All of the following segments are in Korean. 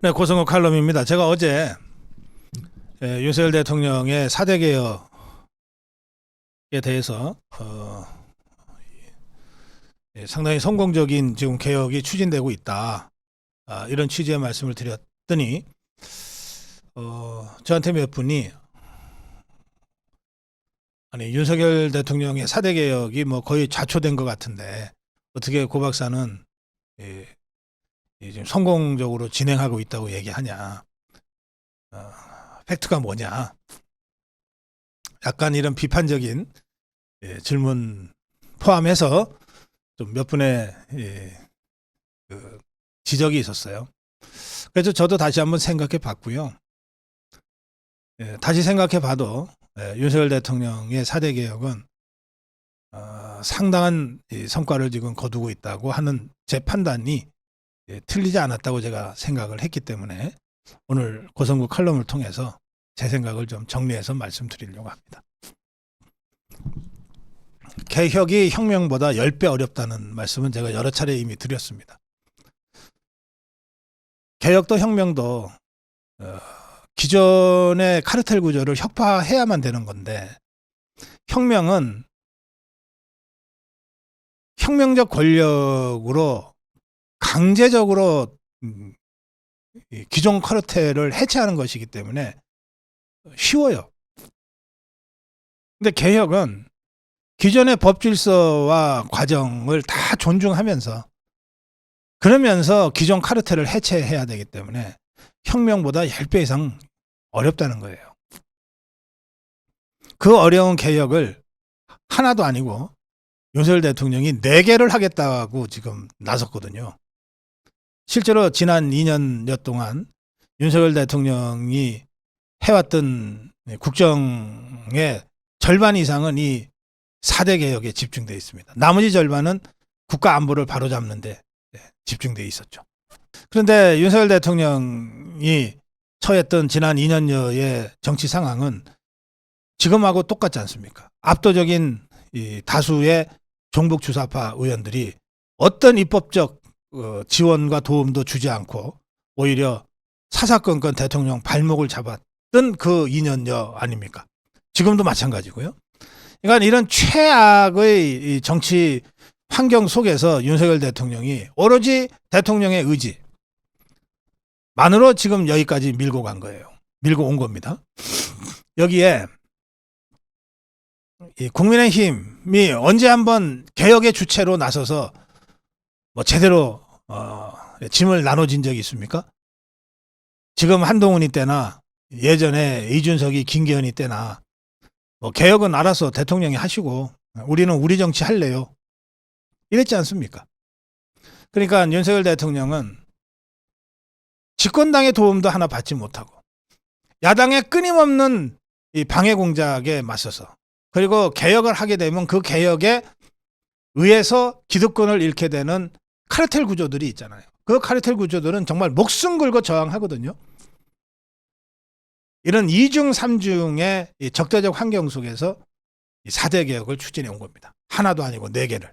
네, 고성호 칼럼입니다. 제가 어제 윤석열 대통령의 4대 개혁에 대해서 상당히 성공적인 지금 개혁이 추진되고 있다. 이런 취지의 말씀을 드렸더니 저한테 몇 분이 아니 윤석열 대통령의 4대 개혁이 뭐 거의 좌초된 것 같은데 어떻게 고 박사는 지금 성공적으로 진행하고 있다고 얘기하냐. 팩트가 뭐냐. 약간 이런 비판적인 질문 포함해서 좀 몇 분의 그 지적이 있었어요. 그래서 저도 다시 한번 생각해 봤고요. 다시 생각해 봐도 윤석열 대통령의 4대 개혁은 상당한 성과를 지금 거두고 있다고 하는 제 판단이 틀리지 않았다고 제가 생각을 했기 때문에 오늘 고성구 칼럼을 통해서 제 생각을 좀 정리해서 말씀드리려고 합니다. 개혁이 혁명보다 10배 어렵다는 말씀은 제가 여러 차례 이미 드렸습니다. 개혁도 혁명도 기존의 카르텔 구조를 혁파해야만 되는 건데 혁명은 혁명적 권력으로 강제적으로 기존 카르텔을 해체하는 것이기 때문에 쉬워요. 근데 개혁은 기존의 법 질서와 과정을 다 존중하면서 그러면서 기존 카르텔을 해체해야 되기 때문에 혁명보다 10배 이상 어렵다는 거예요. 그 어려운 개혁을 하나도 아니고 윤석열 대통령이 4개를 하겠다고 지금 나섰거든요. 실제로 지난 2년여 동안 윤석열 대통령이 해왔던 국정의 절반 이상은 이 4대 개혁에 집중되어 있습니다. 나머지 절반은 국가 안보를 바로잡는 데 집중되어 있었죠. 그런데 윤석열 대통령이 처했던 지난 2년여의 정치 상황은 지금하고 똑같지 않습니까? 압도적인 이 다수의 종북 주사파 의원들이 어떤 입법적 지원과 도움도 주지 않고 오히려 사사건건 대통령 발목을 잡았던 그 2년여 아닙니까? 지금도 마찬가지고요. 그러니까 이런 최악의 정치 환경 속에서 윤석열 대통령이 오로지 대통령의 의지만으로 지금 여기까지 밀고 간 거예요. 밀고 온 겁니다. 여기에 이 국민의힘이 언제 한번 개혁의 주체로 나서서 뭐 제대로 짐을 나눠진 적이 있습니까? 지금 한동훈이 때나 예전에 이준석이 김기현이 때나 뭐 개혁은 알아서 대통령이 하시고 우리는 우리 정치 할래요. 이랬지 않습니까? 그러니까 윤석열 대통령은 집권당의 도움도 하나 받지 못하고 야당의 끊임없는 이 방해 공작에 맞서서 그리고 개혁을 하게 되면 그 개혁에 의해서 기득권을 잃게 되는 카르텔 구조들이 있잖아요. 그 카르텔 구조들은 정말 목숨 걸고 저항하거든요. 이런 2중 3중의 적대적 환경 속에서 4대 개혁을 추진해 온 겁니다. 하나도 아니고 4개를.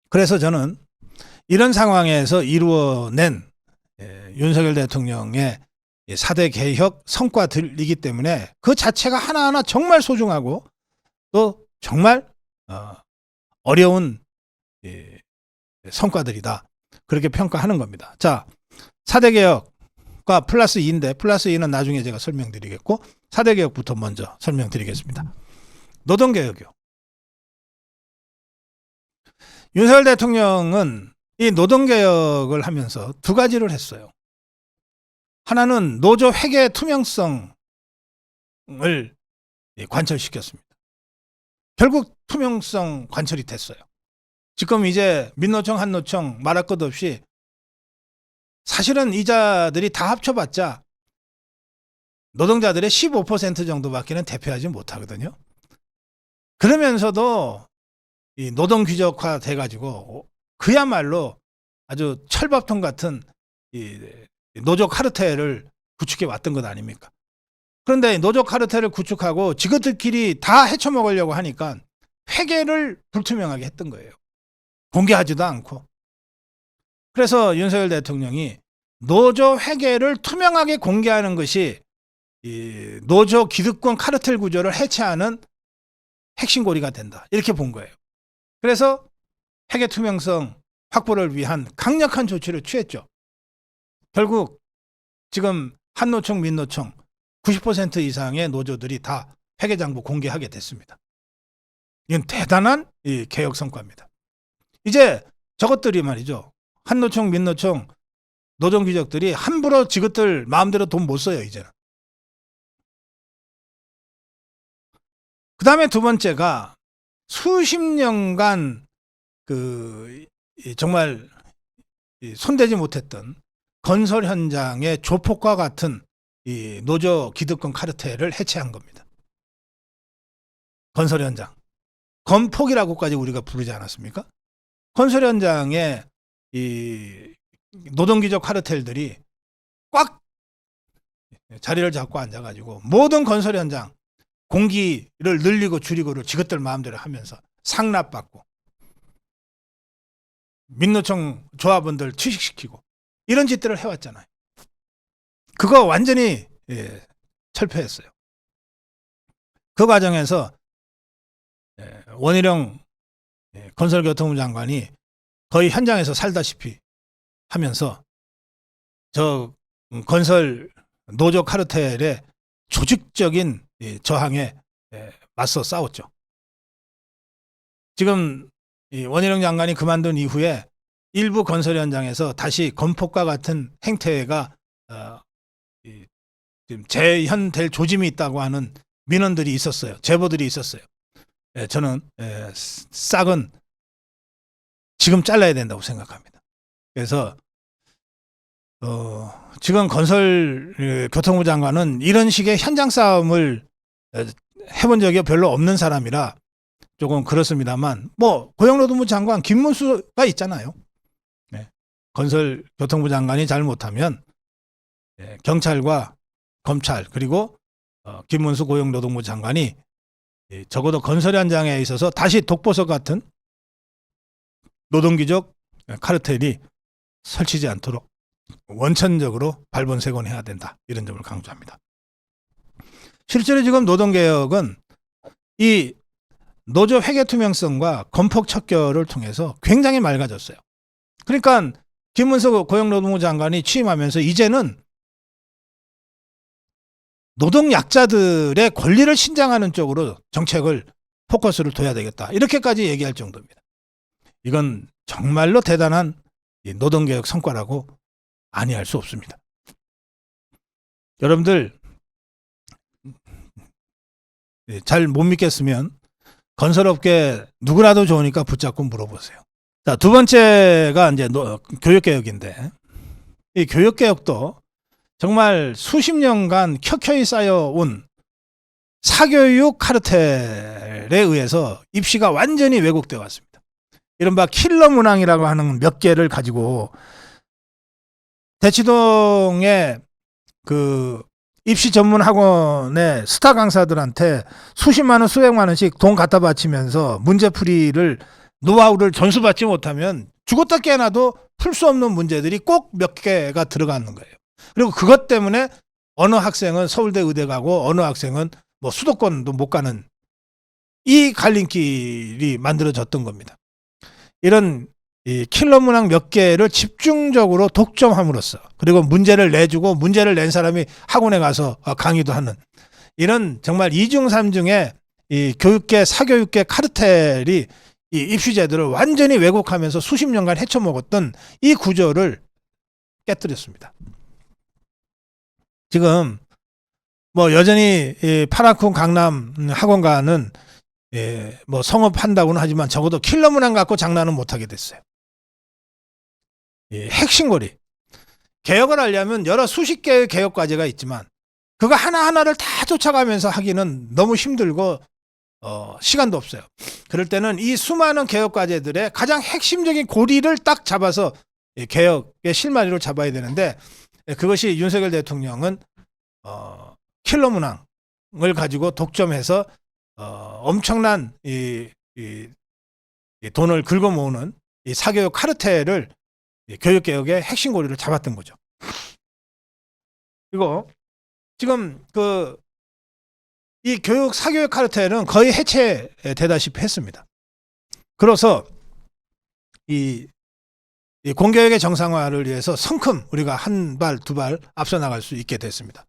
그래서 저는 이런 상황에서 이루어낸 윤석열 대통령의 4대 개혁 성과들이기 때문에 그 자체가 하나하나 정말 소중하고 또 정말 어려운 성과들이다. 그렇게 평가하는 겁니다. 자, 4대 개혁과 플러스 2인데 플러스 2는 나중에 제가 설명드리겠고 4대 개혁부터 먼저 설명드리겠습니다. 노동개혁이요. 윤석열 대통령은 이 노동개혁을 하면서 2가지를 했어요. 하나는 노조 회계 투명성을 관철시켰습니다. 결국 투명성 관철이 됐어요. 지금 이제 민노총, 한노총 말할 것 없이 사실은 이자들이 다 합쳐봤자 노동자들의 15% 정도밖에는 대표하지 못하거든요. 그러면서도 이 노동 규적화 돼가지고 그야말로 아주 철밥통 같은 이 노조 카르텔을 구축해 왔던 것 아닙니까? 그런데 노조 카르텔을 구축하고 지그들끼리 다 헤쳐먹으려고 하니까 회계를 불투명하게 했던 거예요. 공개하지도 않고. 그래서 윤석열 대통령이 노조 회계를 투명하게 공개하는 것이 이 노조 기득권 카르텔 구조를 해체하는 핵심 고리가 된다. 이렇게 본 거예요. 그래서 회계 투명성 확보를 위한 강력한 조치를 취했죠. 결국 지금 한노총, 민노총 90% 이상의 노조들이 다 회계장부 공개하게 됐습니다. 이건 대단한 이 개혁 성과입니다. 이제 저것들이 말이죠. 한노총, 민노총, 노동귀족들이 함부로 지긋들 마음대로 돈 못 써요, 이제는. 그 다음에 두 번째가 수십 년간 정말 손대지 못했던 건설 현장의 조폭과 같은 이 노조 기득권 카르텔을 해체한 겁니다. 건설 현장. 건폭이라고까지 우리가 부르지 않았습니까? 건설 현장에 이 노동기적 카르텔들이 꽉 자리를 잡고 앉아가지고 모든 건설 현장 공기를 늘리고 줄이고를 지긋들 마음대로 하면서 상납받고 민노총 조합원들 취직시키고 이런 짓들을 해왔잖아요. 그거 완전히 철폐했어요. 그 과정에서 원희룡 건설교통부 장관이 거의 현장에서 살다시피 하면서 저 건설 노조 카르텔의 조직적인 저항에 맞서 싸웠죠. 지금 원희룡 장관이 그만둔 이후에 일부 건설 현장에서 다시 건폭과 같은 행태가 재현될 조짐이 있다고 하는 민원들이 있었어요. 제보들이 있었어요. 저는 싹은 지금 잘라야 된다고 생각합니다. 그래서 지금 건설교통부 장관은 이런 식의 현장 싸움을 해본 적이 별로 없는 사람이라 조금 그렇습니다만 뭐 고용노동부 장관 김문수가 있잖아요. 건설교통부 장관이 잘못하면 경찰과 검찰 그리고 김문수 고용노동부 장관이 적어도 건설 현장에 있어서 다시 독보석 같은 노동기적 카르텔이 설치지 않도록 원천적으로 발본색원해야 된다. 이런 점을 강조합니다. 실제로 지금 노동개혁은 이 노조 회계 투명성과 건폭 척결을 통해서 굉장히 맑아졌어요. 그러니까 김문수 고용노동부 장관이 취임하면서 이제는 노동 약자들의 권리를 신장하는 쪽으로 정책을 포커스를 둬야 되겠다. 이렇게까지 얘기할 정도입니다. 이건 정말로 대단한 노동개혁 성과라고 아니할 수 없습니다. 여러분들 잘 못 믿겠으면 건설업계 누구라도 좋으니까 붙잡고 물어보세요. 자, 두 번째가 이제 교육개혁인데 이 교육개혁도 정말 수십 년간 켜켜이 쌓여온 사교육 카르텔에 의해서 입시가 완전히 왜곡되어 왔습니다. 이른바 킬러 문항이라고 하는 몇 개를 가지고 대치동의 그 입시 전문 학원의 스타 강사들한테 수십만 원, 수백만 원씩 돈 갖다 바치면서 문제풀이를 노하우를 전수받지 못하면 죽었다 깨어나도 풀 수 없는 문제들이 꼭 몇 개가 들어가는 거예요. 그리고 그것 때문에 어느 학생은 서울대 의대 가고 어느 학생은 뭐 수도권도 못 가는 이 갈림길이 만들어졌던 겁니다. 이런 이 킬러 문항 몇 개를 집중적으로 독점함으로써 그리고 문제를 내주고 문제를 낸 사람이 학원에 가서 강의도 하는 이런 정말 이중삼중의 이 교육계 사교육계 카르텔이 이 입시 제도를 완전히 왜곡하면서 수십 년간 헤쳐먹었던 이 구조를 깨뜨렸습니다. 지금 뭐 여전히 이 파라쿤 강남 학원가는 뭐 성업한다고는 하지만 적어도 킬러 문항 갖고 장난은 못하게 됐어요. 핵심고리. 개혁을 하려면 여러 수십 개의 개혁 과제가 있지만 그거 하나하나를 다 쫓아가면서 하기는 너무 힘들고 시간도 없어요. 그럴 때는 이 수많은 개혁 과제들의 가장 핵심적인 고리를 딱 잡아서 개혁의 실마리로 잡아야 되는데 그것이 윤석열 대통령은 킬러 문항을 가지고 독점해서 엄청난 이 돈을 긁어 모으는 이 사교육 카르텔을 교육개혁의 핵심 고리를 잡았던 거죠. 그리고 지금 이 교육 사교육 카르텔은 거의 해체되다시피 했습니다. 그래서 이 공교육의 정상화를 위해서 성큼 우리가 한 발, 두 발 앞서 나갈 수 있게 됐습니다.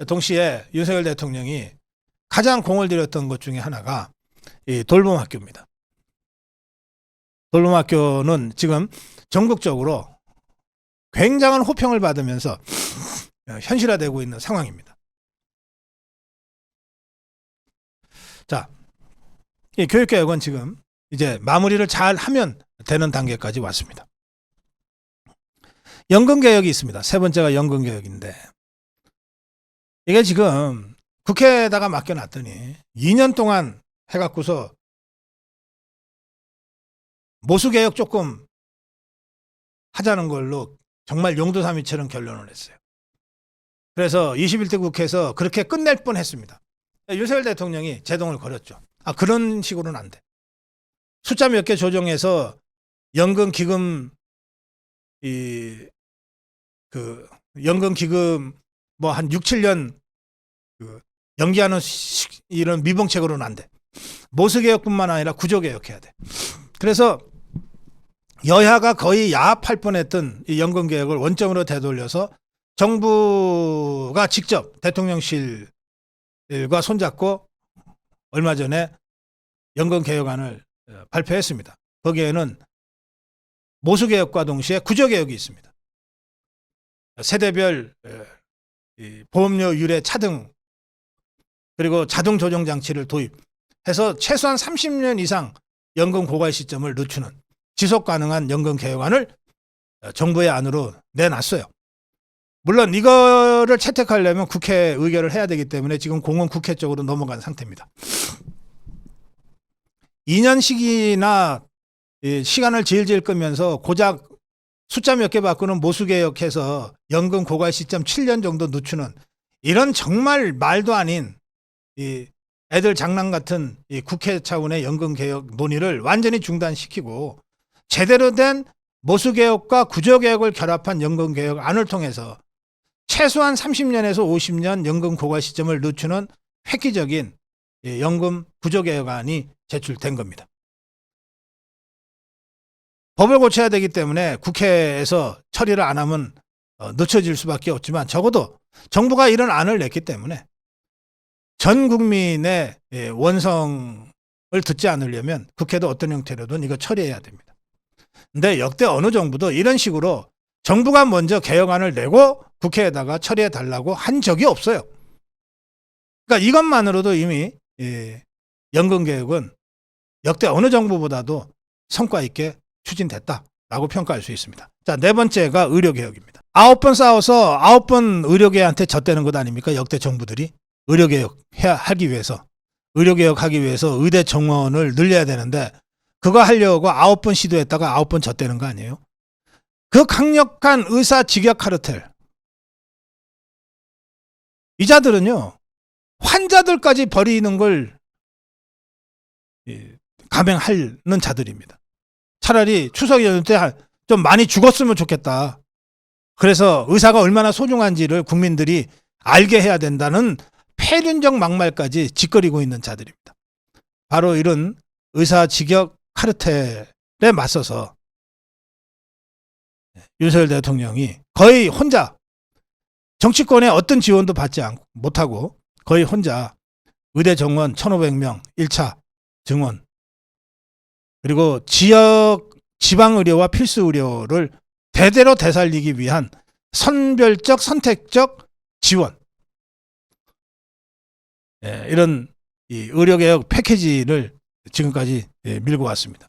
동시에 윤석열 대통령이 가장 공을 들였던 것 중에 하나가 이 돌봄학교입니다. 돌봄학교는 지금 전국적으로 굉장한 호평을 받으면서 현실화되고 있는 상황입니다. 자, 이 교육개혁은 지금 이제 마무리를 잘 하면 되는 단계까지 왔습니다. 연금개혁이 있습니다. 세 번째가 연금개혁인데 이게 지금 국회에다가 맡겨놨더니 2년 동안 해갖고서 모수개혁 조금 하자는 걸로 정말 용두사미처럼 결론을 했어요. 그래서 21대 국회에서 그렇게 끝낼 뻔했습니다. 윤석열 대통령이 제동을 걸었죠. 그런 식으로는 안 돼. 숫자 몇 개 조정해서 연금 기금 연금 기금 뭐 한 6, 7년 연기하는 이런 미봉책으로는 안 돼. 모수개혁뿐만 아니라 구조개혁해야 돼. 그래서 여야가 거의 야합할 뻔했던 이 연금개혁을 원점으로 되돌려서 정부가 직접 대통령실과 손잡고 얼마 전에 연금개혁안을 발표했습니다. 거기에는 모수개혁과 동시에 구조개혁이 있습니다. 세대별 보험료 유례 차등 그리고 자동 조정 장치를 도입해서 최소한 30년 이상 연금 고갈 시점을 늦추는 지속 가능한 연금 개혁안을 정부의 안으로 내놨어요. 물론 이거를 채택하려면 국회 의결을 해야 되기 때문에 지금 공은 국회 쪽으로 넘어간 상태입니다. 2년씩이나 시간을 질질 끄면서 고작 숫자 몇 개 바꾸는 모수개혁해서 연금 고갈 시점 7년 정도 늦추는 이런 정말 말도 아닌 애들 장난 같은 이 국회 차원의 연금개혁 논의를 완전히 중단시키고 제대로 된 모수개혁과 구조개혁을 결합한 연금개혁안을 통해서 최소한 30년에서 50년 연금 고갈 시점을 늦추는 획기적인 연금 구조개혁안이 제출된 겁니다. 법을 고쳐야 되기 때문에 국회에서 처리를 안 하면 늦춰질 수밖에 없지만 적어도 정부가 이런 안을 냈기 때문에 전 국민의 원성을 듣지 않으려면 국회도 어떤 형태로든 이거 처리해야 됩니다. 근데 역대 어느 정부도 이런 식으로 정부가 먼저 개혁안을 내고 국회에다가 처리해 달라고 한 적이 없어요. 그러니까 이것만으로도 이미 연금개혁은 역대 어느 정부보다도 성과 있게 추진됐다라고 평가할 수 있습니다. 자, 네 번째가 의료개혁입니다. 9번 싸워서 9번 의료계한테 졌다는 것 아닙니까? 역대 정부들이 의료개혁 하기 위해서 의대 정원을 늘려야 되는데 그거 하려고 9번 시도했다가 9번 졌다는 거 아니에요? 그 강력한 의사 직역 카르텔. 이 자들은요, 환자들까지 버리는 걸 감행하는 자들입니다. 차라리 추석 연휴 때 좀 많이 죽었으면 좋겠다. 그래서 의사가 얼마나 소중한지를 국민들이 알게 해야 된다는 폐륜적 막말까지 짓거리고 있는 자들입니다. 바로 이런 의사 직역 카르텔에 맞서서 윤석열 대통령이 거의 혼자 정치권의 어떤 지원도 받지 못하고 거의 혼자 의대 정원 1,500명 1차 증원 그리고 지방의료와 필수의료를 대대로 되살리기 위한 선별적 선택적 지원 이런 이 의료개혁 패키지를 지금까지 밀고 왔습니다.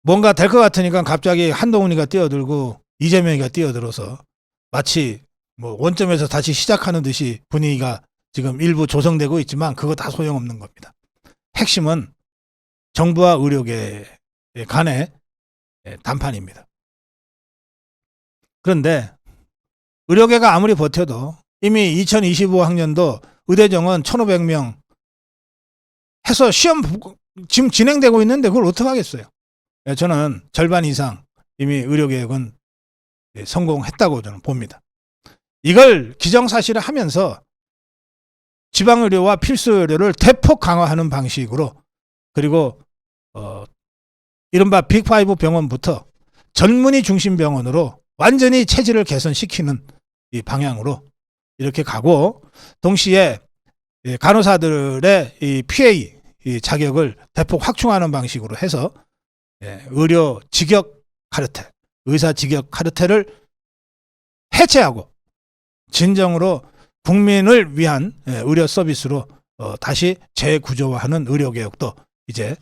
뭔가 될 것 같으니까 갑자기 한동훈이가 뛰어들고 이재명이가 뛰어들어서 마치 뭐 원점에서 다시 시작하는 듯이 분위기가 지금 일부 조성되고 있지만 그거 다 소용없는 겁니다. 핵심은 정부와 의료계 간의 담판입니다. 그런데 의료계가 아무리 버텨도 이미 2025학년도 의대 정원 1,500명 해서 시험 지금 진행되고 있는데 그걸 어떻게 하겠어요? 저는 절반 이상 이미 의료개혁은 성공했다고 저는 봅니다. 이걸 기정사실을 하면서 지방의료와 필수의료를 대폭 강화하는 방식으로, 그리고 이른바 빅5 병원부터 전문의 중심 병원으로 완전히 체질을 개선시키는 이 방향으로 이렇게 가고, 동시에 간호사들의 이 PA 이 자격을 대폭 확충하는 방식으로 해서 의료 직역 카르텔, 의사 직역 카르텔을 해체하고 진정으로 국민을 위한 의료 서비스로 다시 재구조화하는 의료개혁도 이제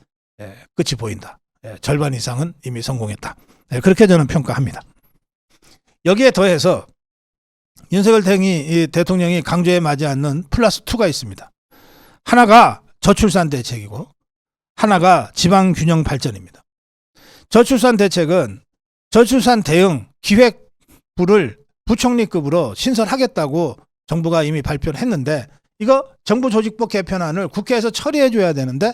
끝이 보인다. 절반 이상은 이미 성공했다. 그렇게 저는 평가합니다. 여기에 더해서 윤석열 대통령이 강조해 마지 않는 플러스 2가 있습니다. 하나가 저출산 대책이고 하나가 지방균형 발전입니다. 저출산 대책은 저출산 대응 기획부를 부총리급으로 신설하겠다고 정부가 이미 발표를 했는데, 이거 정부조직법 개편안을 국회에서 처리해 줘야 되는데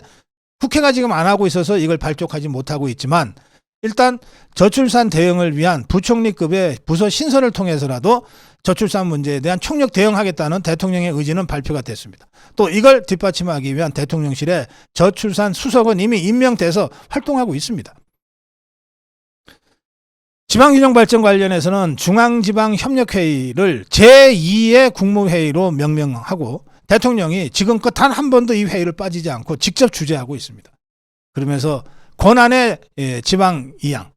국회가 지금 안 하고 있어서 이걸 발족하지 못하고 있지만, 일단 저출산 대응을 위한 부총리급의 부서 신설을 통해서라도 저출산 문제에 대한 총력 대응하겠다는 대통령의 의지는 발표가 됐습니다. 또 이걸 뒷받침하기 위한 대통령실의 저출산 수석은 이미 임명돼서 활동하고 있습니다. 지방균형 발전 관련해서는 중앙지방협력회의를 제2의 국무회의로 명명하고 대통령이 지금껏 단 한 번도 이 회의를 빠지지 않고 직접 주재하고 있습니다. 그러면서 권한의 지방 이양,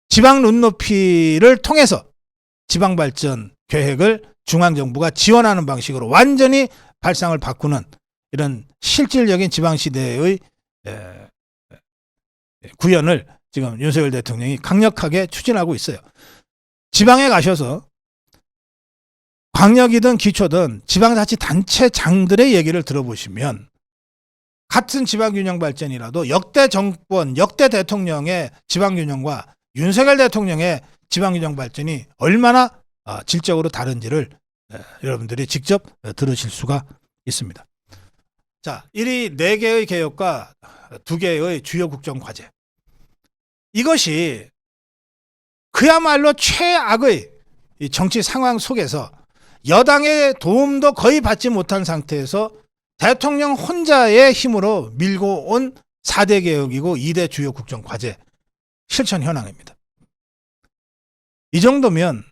지방 눈높이를 통해서 지방발전 계획을 중앙정부가 지원하는 방식으로 완전히 발상을 바꾸는 이런 실질적인 지방시대의 구현을 지금 윤석열 대통령이 강력하게 추진하고 있어요. 지방에 가셔서 광역이든 기초든 지방자치단체장들의 얘기를 들어보시면 같은 지방균형 발전이라도 역대 정권, 역대 대통령의 지방균형과 윤석열 대통령의 지방균형 발전이 얼마나 질적으로 다른지를 여러분들이 직접 들으실 수가 있습니다. 자, 1위 4개의 개혁과 2개의 주요 국정과제. 이것이 그야말로 최악의 정치 상황 속에서 여당의 도움도 거의 받지 못한 상태에서 대통령 혼자의 힘으로 밀고 온 4대 개혁이고 2대 주요 국정과제 실천 현황입니다. 이 정도면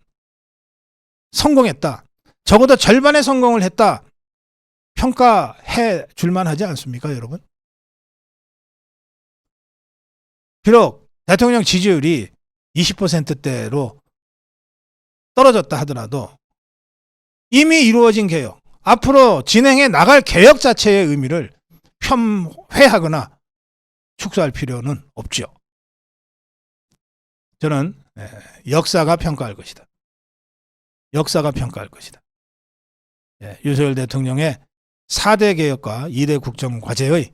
성공했다, 적어도 절반의 성공을 했다 평가해 줄만 하지 않습니까, 여러분? 비록 대통령 지지율이 20%대로 떨어졌다 하더라도 이미 이루어진 개혁, 앞으로 진행해 나갈 개혁 자체의 의미를 폄훼하거나 축소할 필요는 없죠. 저는 역사가 평가할 것이다. 역사가 평가할 것이다. 윤석열 대통령의 4대 개혁과 2대 국정과제의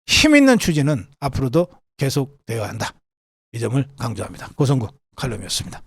힘있는 추진은 앞으로도 계속되어야 한다. 이 점을 강조합니다. 고성국 칼럼이었습니다.